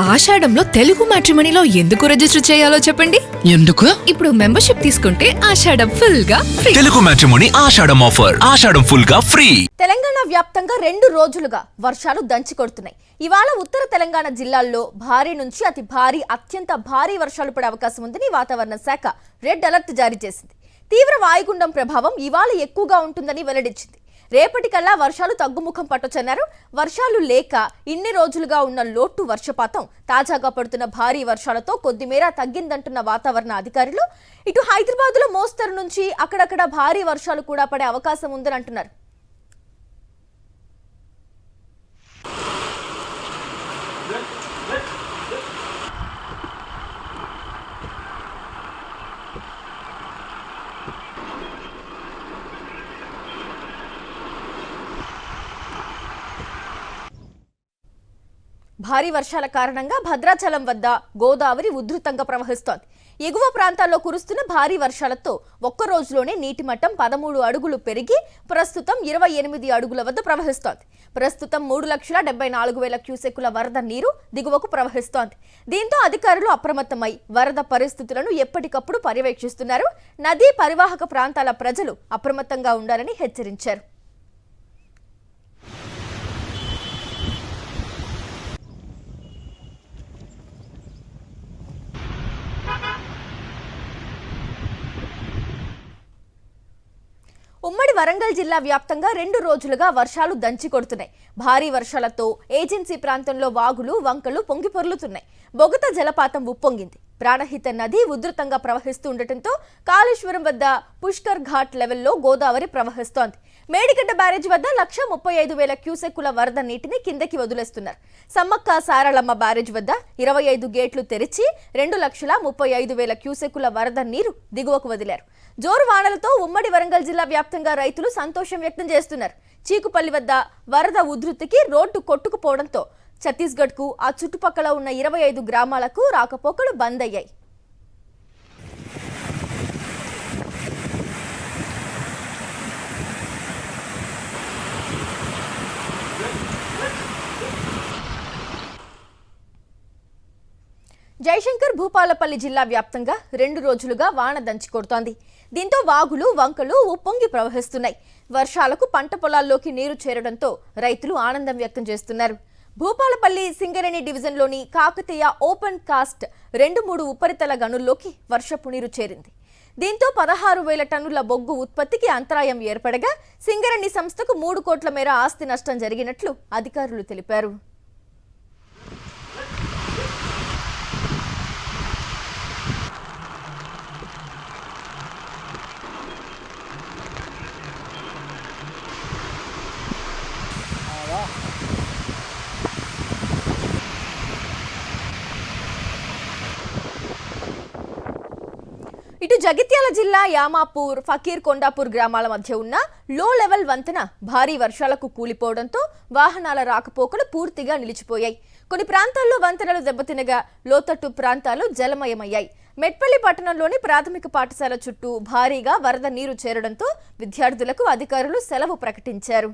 ఆషాఢంలో తెలుగు మ్యాట్రిమోనీలో ఎందుకు రిజిస్టర్ చేయాలో చెప్పండి. ఎందుకు? ఇప్పుడు మెంబర్షిప్ తీసుకుంటే ఆషాఢం ఫుల్ గా ఫ్రీ. తెలుగు మ్యాట్రిమోనీ ఆషాఢం ఆఫర్. ఆషాఢం ఫుల్ గా ఫ్రీ. తెలంగాణ వ్యాప్తంగా 2 రోజులుగా వర్షాలు దంచి కొడుతున్నాయి. ఇవాళ ఉత్తర తెలంగాణ జిల్లాల్లో భారీ నుంచి అతి భారీ, అత్యంత భారీ వర్షాలు పడే అవకాశం ఉందని వాతావరణ శాఖ రెడ్ అలర్ట్ జారీ చేసింది. తీవ్ర వాయుగుండం ప్రభావం ఇవాళ ఎక్కువగా ఉంటుందని వెల్లడించింది. రేపటికల్లా వర్షాలు తగ్గుముఖం పట్టొచ్చన్నారు. వర్షాలు లేక ఇన్ని రోజులుగా ఉన్న లోటు వర్షపాతం తాజాగా పడుతున్న భారీ వర్షాలతో కొద్దిమేర తగ్గిందంటున్న వాతావరణ అధికారులు. ఇటు హైదరాబాద్లో మోస్తరు నుంచి అక్కడక్కడ భారీ వర్షాలు కూడా పడే అవకాశం ఉందని అంటున్నారు. భారీ వర్షాల కారణంగా భద్రాచలం వద్ద గోదావరి ఉధృతంగా ప్రవహిస్తోంది. ఎగువ ప్రాంతాల్లో కురుస్తున్న భారీ వర్షాలతో ఒక్క రోజులోనే నీటి మట్టం 13 అడుగులు పెరిగి ప్రస్తుతం 28 అడుగుల వద్ద ప్రవహిస్తోంది. ప్రస్తుతం 3,74,000 క్యూసెక్కుల వరద నీరు దిగువకు ప్రవహిస్తోంది. దీంతో అధికారులు అప్రమత్తమై వరద పరిస్థితులను ఎప్పటికప్పుడు పర్యవేక్షిస్తున్నారు. నదీ పరివాహక ప్రాంతాల ప్రజలు అప్రమత్తంగా ఉండాలని హెచ్చరించారు. ఉమ్మడి వరంగల్ జిల్లా వ్యాప్తంగా 2 రోజులుగా వర్షాలు దంచి కొడుతున్నాయి. భారీ వర్షాలతో ఏజెన్సీ ప్రాంతంలో వాగులు, వంకలు పొంగి పొర్లుతున్నాయి. బొగత జలపాతం ఉప్పొంగింది. ప్రాణహిత నది ఉధృతంగా ప్రవహిస్తూ ఉండటంతో కాళేశ్వరం వద్ద పుష్కర్ ఘాట్ లెవెల్లో గోదావరి ప్రవహిస్తోంది. మేడిగడ్డ బ్యారేజ్ వద్ద 1,35,000 క్యూసెక్కుల వరద నీటిని కిందకి వదిలేస్తున్నారు. సమ్మక్క సారళమ్మ బ్యారేజ్ వద్ద 25 గేట్లు తెరిచి 2,35,000 క్యూసెక్కుల వరద నీరు దిగువకు వదిలారు. జోరు వానలతో ఉమ్మడి వరంగల్ జిల్లా వ్యాప్తంగా రైతులు సంతోషం వ్యక్తం చేస్తున్నారు. చీకుపల్లి వద్ద వరద ఉధృతికి రోడ్డు కొట్టుకుపోవడంతో ఛత్తీస్గఢ్కు ఆ చుట్టుపక్కల ఉన్న 25 గ్రామాలకు రాకపోకలు బంద్ అయ్యాయి. జయశంకర్ భూపాలపల్లి జిల్లా వ్యాప్తంగా 2 రోజులుగా వాన దంచి కొడుతోంది. దీంతో వాగులు, వంకలు ఉప్పొంగి ప్రవహిస్తున్నాయి. వర్షాలకు పంట పొలాల్లోకి నీరు చేరడంతో రైతులు ఆనందం వ్యక్తం చేస్తున్నారు. భూపాలపల్లి సింగరేణి డివిజన్లోని కాకతీయ ఓపెన్ కాస్ట్ 2-3 ఉపరితల గనుల్లోకి వర్షపు నీరు చేరింది. దీంతో 16,000 టన్నుల బొగ్గు ఉత్పత్తికి అంతరాయం ఏర్పడగా సింగరేణి సంస్థకు 3 కోట్ల మేర ఆస్తి నష్టం జరిగినట్లు అధికారులు తెలిపారు. ఇటు జగిత్యాల జిల్లా యామాపూర్, ఫకీర్ కొండాపూర్ గ్రామాల మధ్య ఉన్న లో లెవెల్ వంతెన భారీ వర్షాలకు కూలిపోవడంతో వాహనాల రాకపోకలు పూర్తిగా నిలిచిపోయాయి. కొన్ని ప్రాంతాల్లో వంతెనలు దెబ్బతినగా లోతట్టు ప్రాంతాలు జలమయమయ్యాయి. మెట్పల్లి పట్టణంలోని ప్రాథమిక పాఠశాల చుట్టూ భారీగా వరద నీరు చేరడంతో విద్యార్థులకు అధికారులు సెలవు ప్రకటించారు.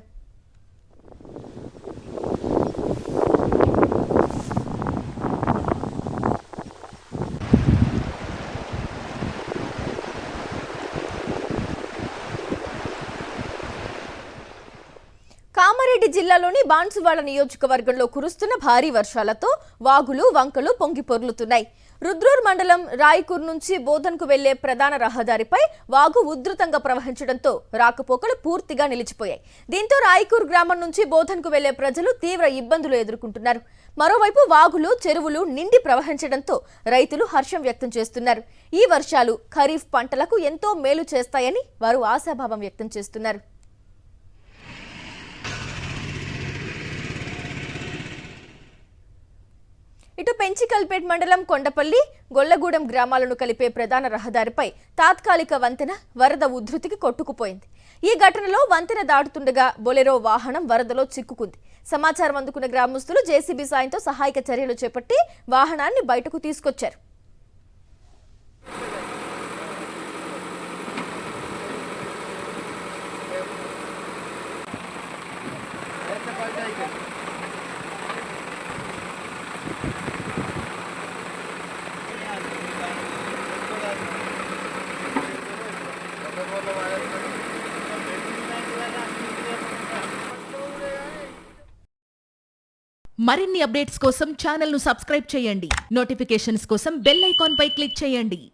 కామారెడ్డి జిల్లాలోని బాన్సువాడ నియోజకవర్గంలో కురుస్తున్న భారీ వర్షాలతో వాగులు, వంకలు పొంగి పొర్లుతున్నాయి. రుద్రూర్ మండలం రాయకూర్ నుంచి బోధన్కు వెళ్లే ప్రధాన రహదారిపై వాగు ఉధృతంగా ప్రవహించడంతో రాకపోకలు పూర్తిగా నిలిచిపోయాయి. దీంతో రాయకూర్ గ్రామం నుంచి బోధన్కు వెళ్లే ప్రజలు తీవ్ర ఇబ్బందులు ఎదుర్కొంటున్నారు. మరోవైపు వాగులు, చెరువులు నిండి ప్రవహించడంతో రైతులు హర్షం వ్యక్తం చేస్తున్నారు. ఈ వర్షాలు ఖరీఫ్ పంటలకు ఎంతో మేలు చేస్తాయని వారు ఆశాభావం వ్యక్తం చేస్తున్నారు. ఇటు పెంచికల్పేట్ మండలం కొండపల్లి, గొల్లగూడెం గ్రామాలను కలిపే ప్రధాన రహదారిపై తాత్కాలిక వంతెన వరద ఉధృతికి కొట్టుకుపోయింది. ఈ ఘటనలో వంతెన దాటుతుండగా బొలెరో వాహనం వరదలో చిక్కుకుంది. సమాచారం అందుకున్న గ్రామస్తులు జేసీబీ సాయంతో సహాయక చర్యలు చేపట్టి వాహనాన్ని బయటకు తీసుకొచ్చారు. మరిన్ని అప్డేట్స్ కోసం ఛానల్ ను సబ్స్క్రైబ్ చేయండి. నోటిఫికేషన్స్ కోసం బెల్ ఐకాన్ పై క్లిక్ చేయండి.